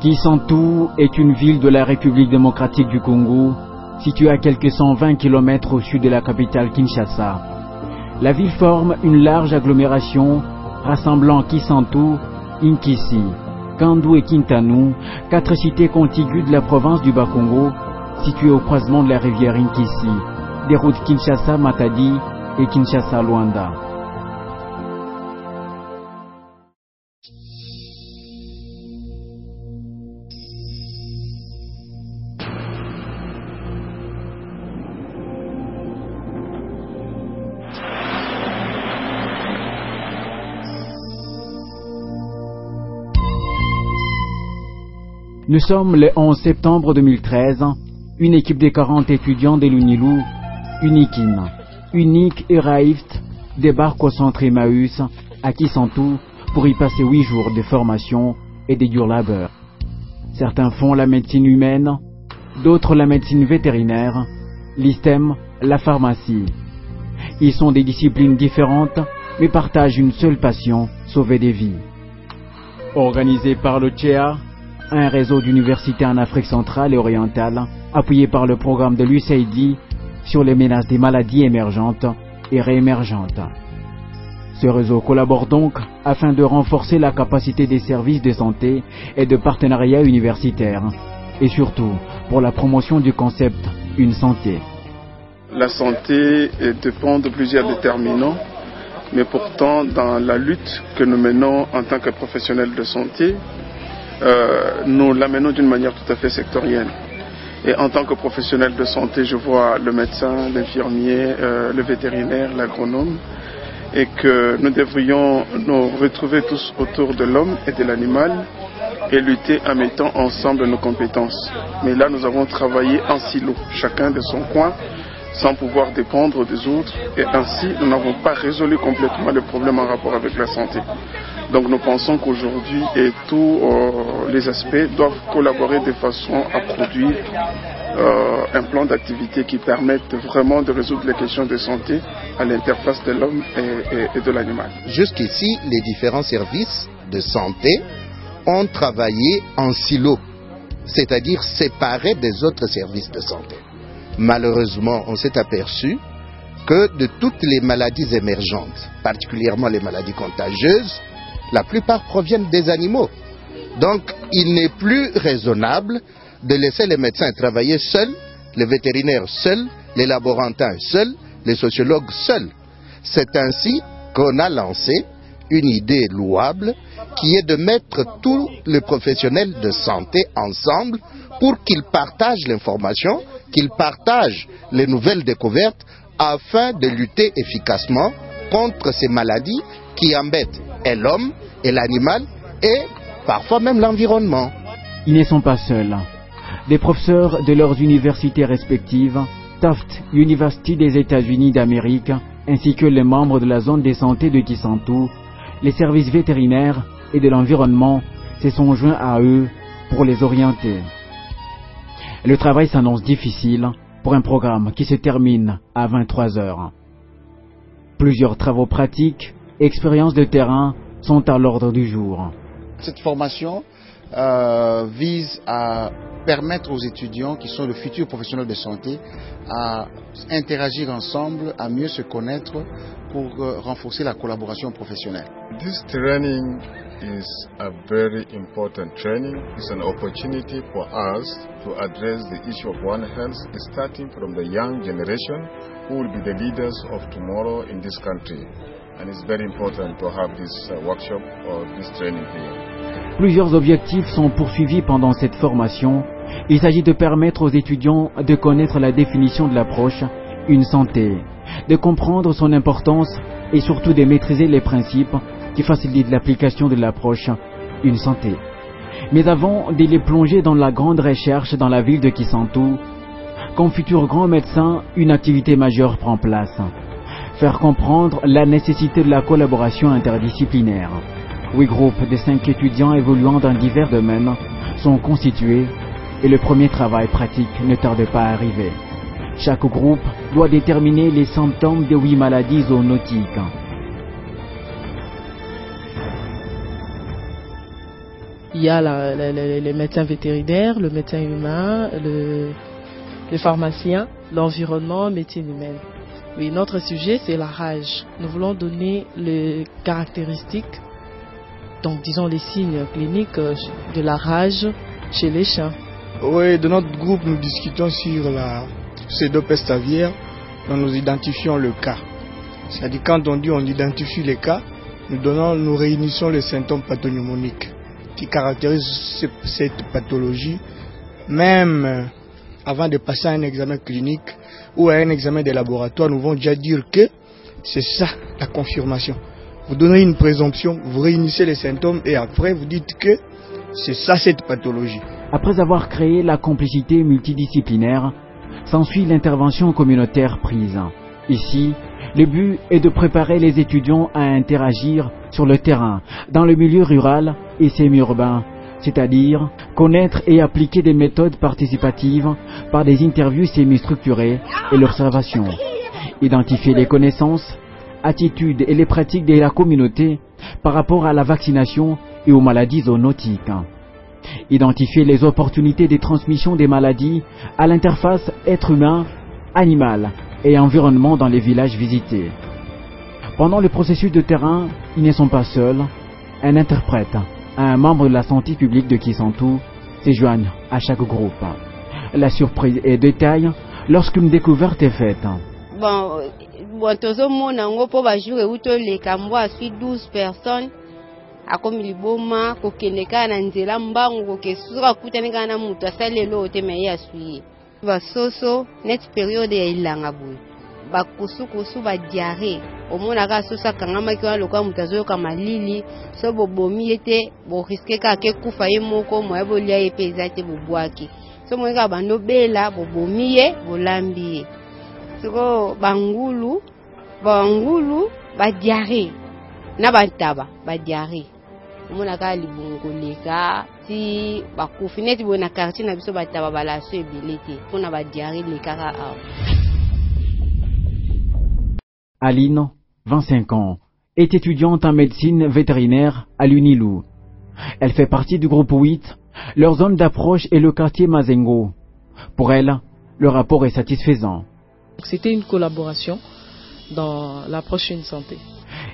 Kisantu est une ville de la République démocratique du Congo, située à quelques 120 km au sud de la capitale Kinshasa. La ville forme une large agglomération rassemblant Kisantu, Inkisi, Kandu et Kintanu, 4 cités contiguës de la province du Bas-Congo, situées au croisement de la rivière Inkisi, des routes Kinshasa-Matadi et Kinshasa-Luanda. Nous sommes le 11 septembre 2013. Une équipe de 40 étudiants de l'UNILU, Unikin, Unique et Raïft débarque au centre Emmaüs à Kisantu pour y passer 8 jours de formation et de dur labeur. Certains font la médecine humaine, d'autres la médecine vétérinaire, l'ISTEM, la pharmacie. Ils sont des disciplines différentes mais partagent une seule passion, sauver des vies. Organisé par le CHEA, un réseau d'universités en Afrique centrale et orientale, appuyé par le programme de l'USAID sur les menaces des maladies émergentes et réémergentes. Ce réseau collabore donc afin de renforcer la capacité des services de santé et de partenariats universitaires, et surtout pour la promotion du concept « Une santé ». La santé dépend de plusieurs déterminants, mais pourtant dans la lutte que nous menons en tant que professionnels de santé, nous l'amenons d'une manière tout à fait sectorielle. Et en tant que professionnel de santé, je vois le médecin, l'infirmier, le vétérinaire, l'agronome, et que nous devrions nous retrouver tous autour de l'homme et de l'animal et lutter en mettant ensemble nos compétences. Mais là, nous avons travaillé en silo, chacun de son coin, sans pouvoir dépendre des autres, et ainsi nous n'avons pas résolu complètement le problème en rapport avec la santé. Donc nous pensons qu'aujourd'hui tous les aspects doivent collaborer de façon à produire un plan d'activité qui permette vraiment de résoudre les questions de santé à l'interface de l'homme et de l'animal. Jusqu'ici, les différents services de santé ont travaillé en silo, c'est-à-dire séparés des autres services de santé. Malheureusement, on s'est aperçu que de toutes les maladies émergentes, particulièrement les maladies contagieuses, la plupart proviennent des animaux. Donc, il n'est plus raisonnable de laisser les médecins travailler seuls, les vétérinaires seuls, les laborantins seuls, les sociologues seuls. C'est ainsi qu'on a lancé une idée louable qui est de mettre tous les professionnels de santé ensemble pour qu'ils partagent l'information, qu'ils partagent les nouvelles découvertes afin de lutter efficacement contre ces maladies qui embêtent et l'homme, et l'animal, et parfois même l'environnement. Ils ne sont pas seuls. Des professeurs de leurs universités respectives, Taft University des États-Unis d'Amérique, ainsi que les membres de la zone de santé de Kisantu, les services vétérinaires et de l'environnement se sont joints à eux pour les orienter. Le travail s'annonce difficile pour un programme qui se termine à 23 heures. Plusieurs travaux pratiques et expériences de terrain sont à l'ordre du jour. Cette formation vise à permettre aux étudiants qui sont de futurs professionnels de santé à interagir ensemble, à mieux se connaître pour renforcer la collaboration professionnelle. This training is a very important training. It's an opportunity for us to address the issue of One Health, starting from the young generation who will be the leaders of tomorrow in this country. And it's very important to have this workshop or this training here. Plusieurs objectifs sont poursuivis pendant cette formation. Il s'agit de permettre aux étudiants de connaître la définition de l'approche Une santé, de comprendre son importance et surtout de maîtriser les principes qui facilitent l'application de l'approche Une santé. Mais avant de les plonger dans la grande recherche dans la ville de Kisantu, comme futur grand médecin, une activité majeure prend place. Faire comprendre la nécessité de la collaboration interdisciplinaire. 8 groupes de 5 étudiants évoluant dans divers domaines sont constitués et le premier travail pratique ne tarde pas à arriver. Chaque groupe doit déterminer les symptômes de 8 maladies zoonotiques. Il y a les médecins vétérinaires, le médecin humain, les pharmaciens, l'environnement, médecine humaine. Oui, notre sujet, c'est la rage. Nous voulons donner les caractéristiques, donc disons les signes cliniques de la rage chez les chiens. Oui, de notre groupe, nous discutons sur la pseudo-peste aviaire, dont nous identifions le cas. C'est-à-dire quand on dit on identifie les cas, nous réunissons les symptômes pathognomoniques qui caractérisent cette pathologie, même avant de passer à un examen clinique ou à un examen de laboratoire, nous vont déjà dire que c'est ça la confirmation. Vous donnez une présomption, vous réunissez les symptômes et après vous dites que c'est ça cette pathologie. Après avoir créé la complicité multidisciplinaire, s'ensuit l'intervention communautaire prise. Ici, le but est de préparer les étudiants à interagir sur le terrain, dans le milieu rural et semi-urbain, c'est-à-dire connaître et appliquer des méthodes participatives par des interviews semi-structurées et l'observation. Identifier les connaissances, attitudes et les pratiques de la communauté par rapport à la vaccination et aux maladies zoonotiques. Identifier les opportunités de transmission des maladies à l'interface être humain, animal et environnement dans les villages visités. Pendant le processus de terrain, ils ne sont pas seuls. Un interprète, un membre de la santé publique de Kisantu, se joignent à chaque groupe. La surprise est de taille lorsqu'une découverte est faite. Bon, pour jouer outre les Cambois, 12 personnes. Akomi liboma kokeneka na nzela mbango kesuka kutaneka na mutu asalelo oteme ya suye basoso net periode ya ilanga boy bakusukusu ba diarrhée omona ka sosa kangama ki waloka mutu azoyoka malili so bobomi ete bo risque ka ke kufa ye moko moya bolia ye peza te bobwaki so moyeka bando bela bobomi ye bolambi ye siko bangulu ba diarrhée na bantaba ba diarrhée mona ka libungoleka ti bakufi neti bona quartier na biso bataba balaso ebelete pona ba diarrhée le kaka a. Aline, 25 ans, est étudiante en médecine vétérinaire à l'Unilou. Elle fait partie du groupe 8. Leur zone d'approche est le quartier Mazengo. Pour elle, le rapport est satisfaisant. C'était une collaboration dans l'approche une santé.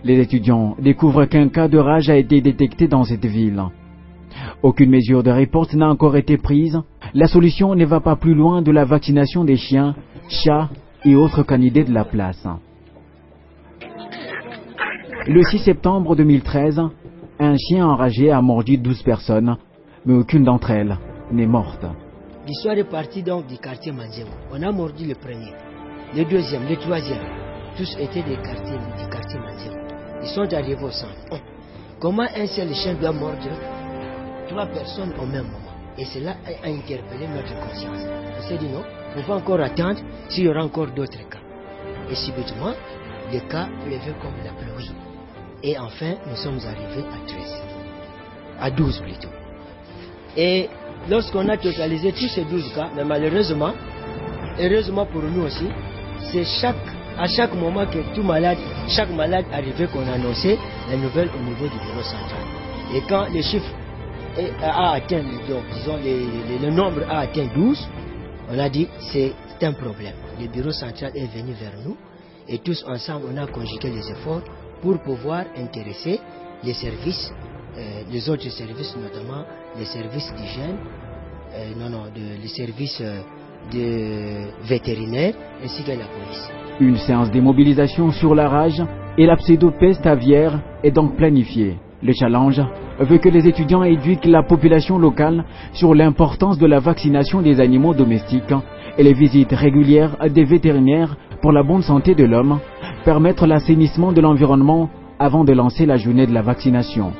Les étudiants découvrent qu'un cas de rage a été détecté dans cette ville. Aucune mesure de riposte n'a encore été prise. La solution ne va pas plus loin de la vaccination des chiens, chats et autres canidés de la place. Le 6 septembre 2013, un chien enragé a mordu 12 personnes, mais aucune d'entre elles n'est morte. L'histoire est partie donc du quartier Manzemo. On a mordu le premier, le deuxième, le troisième. Tous étaient du quartier Manzemo. Ils sont arrivés au centre. Comment un seul chien doit mordre 3 personnes au même moment? Et cela a interpellé notre conscience. On s'est dit non, on va encore attendre s'il y aura encore d'autres cas. Et subitement, les cas pleuvaient comme la pluie. Et enfin, nous sommes arrivés à 12 plutôt. Et lorsqu'on a totalisé tous ces 12 cas, mais malheureusement, heureusement pour nous aussi, c'est à chaque moment que chaque malade arrivait qu'on annonçait la nouvelle au niveau du bureau central. Et quand le chiffre a atteint, donc, disons, le nombre a atteint 12, on a dit c'est un problème. Le bureau central est venu vers nous et tous ensemble on a conjugué les efforts pour pouvoir intéresser les services, les autres services, notamment les services d'hygiène, les services de vétérinaires ainsi que la police. Une séance de mobilisation sur la rage et la pseudo-peste aviaire est donc planifiée. Le challenge veut que les étudiants éduquent la population locale sur l'importance de la vaccination des animaux domestiques et les visites régulières des vétérinaires pour la bonne santé de l'homme, permettre l'assainissement de l'environnement avant de lancer la journée de la vaccination.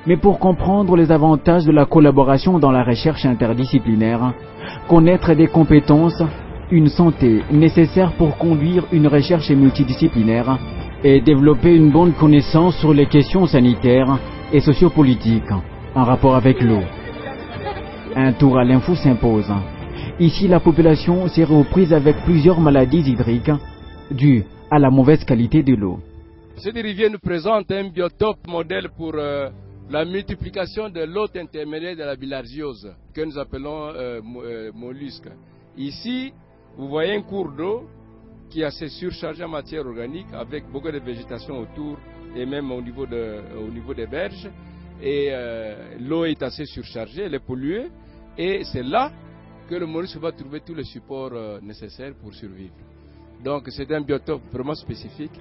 Mais pour comprendre les avantages de la collaboration dans la recherche interdisciplinaire, connaître des compétences, une santé nécessaire pour conduire une recherche multidisciplinaire et développer une bonne connaissance sur les questions sanitaires et sociopolitiques en rapport avec l'eau. Un tour à l'info s'impose. Ici, la population serait aux prises avec plusieurs maladies hydriques dues à la mauvaise qualité de l'eau. Cette rivière nous présente un biotope modèle pour la multiplication de l'hôte intermédiaire de la bilharziose, que nous appelons mollusque. Ici, vous voyez un cours d'eau qui est assez surchargé en matière organique, avec beaucoup de végétation autour et même au niveau des berges. Et l'eau est assez surchargée, elle est polluée, et c'est là que le mollusque va trouver tous les supports nécessaires pour survivre. Donc c'est un biotope vraiment spécifique,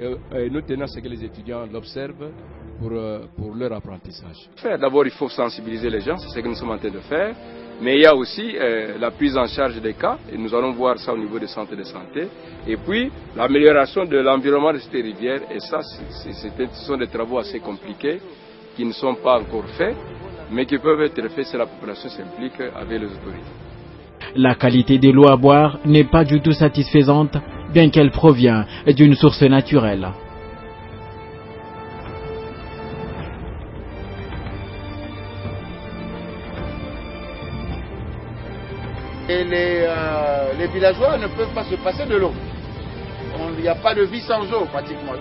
et nous tenons à ce que les étudiants l'observent pour leur apprentissage. D'abord, il faut sensibiliser les gens, c'est ce que nous sommes en train de faire, mais il y a aussi la prise en charge des cas, et nous allons voir ça au niveau des centres de santé, et puis l'amélioration de l'environnement de cette rivière, et ça, ce sont des travaux assez compliqués, qui ne sont pas encore faits, mais qui peuvent être faits si la population s'implique avec les autorités. La qualité de l'eau à boire n'est pas du tout satisfaisante, bien qu'elle provient d'une source naturelle. Et les villageois ne peuvent pas se passer de l'eau. Il n'y a pas de vie sans eau pratiquement.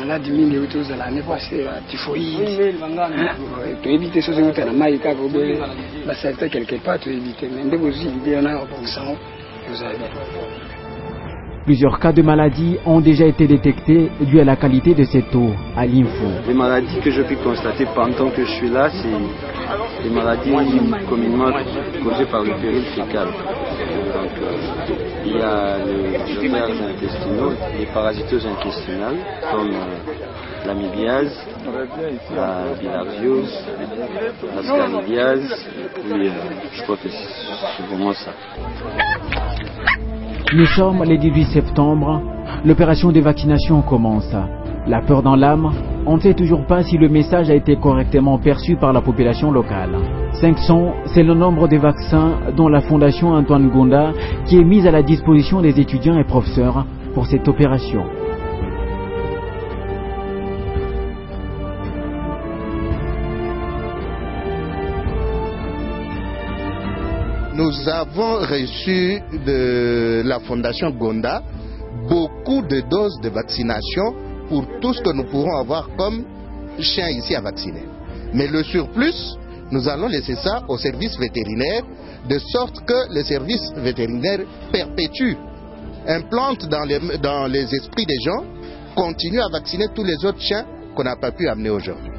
maladi mingi euti ozala ane passé typhoïde toyebite soki euta na mai kaka obele basalite quelque part toyebite mais nde bozwi ide wana obokisango ozala bien. Plusieurs cas de maladies ont déjà été détectés dû à la qualité de cette eau à l'Info. Les maladies que je peux constater pendant que je suis là, c'est des maladies communément causées par le péril fécal. Donc, il y a les vers intestinaux, les parasitoses intestinales, comme l'amibiase, la bilharziose, la scaridiase, et puis je crois que c'est vraiment ça. Nous sommes le 18 septembre, l'opération de vaccination commence. La peur dans l'âme, on ne sait toujours pas si le message a été correctement perçu par la population locale. 500, c'est le nombre de vaccins dont la Fondation Antoine Gonda qui est mise à la disposition des étudiants et professeurs pour cette opération. Nous avons reçu de la Fondation Gonda beaucoup de doses de vaccination pour tout ce que nous pourrons avoir comme chiens ici à vacciner. Mais le surplus, nous allons laisser ça au service vétérinaire, de sorte que le service vétérinaire perpétue, implante dans les esprits des gens, continue à vacciner tous les autres chiens qu'on n'a pas pu amener aujourd'hui.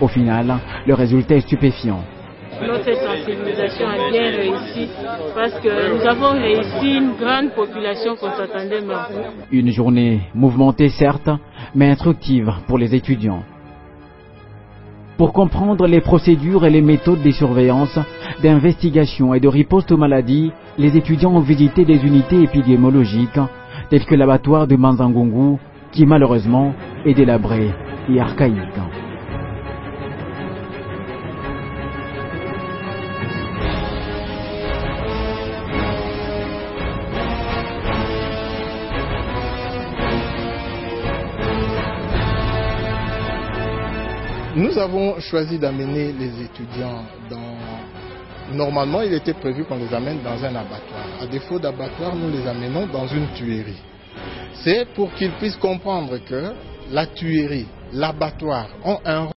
Au final, le résultat est stupéfiant. Notre sensibilisation a bien réussi parce que nous avons réussi une grande population qu'on s'attendait même. Une journée mouvementée certes, mais instructive pour les étudiants. Pour comprendre les procédures et les méthodes de surveillance, d'investigation et de riposte aux maladies, les étudiants ont visité des unités épidémiologiques telles que l'abattoir de Manzangungu, qui malheureusement est délabré et archaïque. Nous avons choisi d'amener les étudiants dans... Normalement, il était prévu qu'on les amène dans un abattoir. À défaut d'abattoir, nous les amenons dans une tuerie. C'est pour qu'ils puissent comprendre que la tuerie, l'abattoir ont un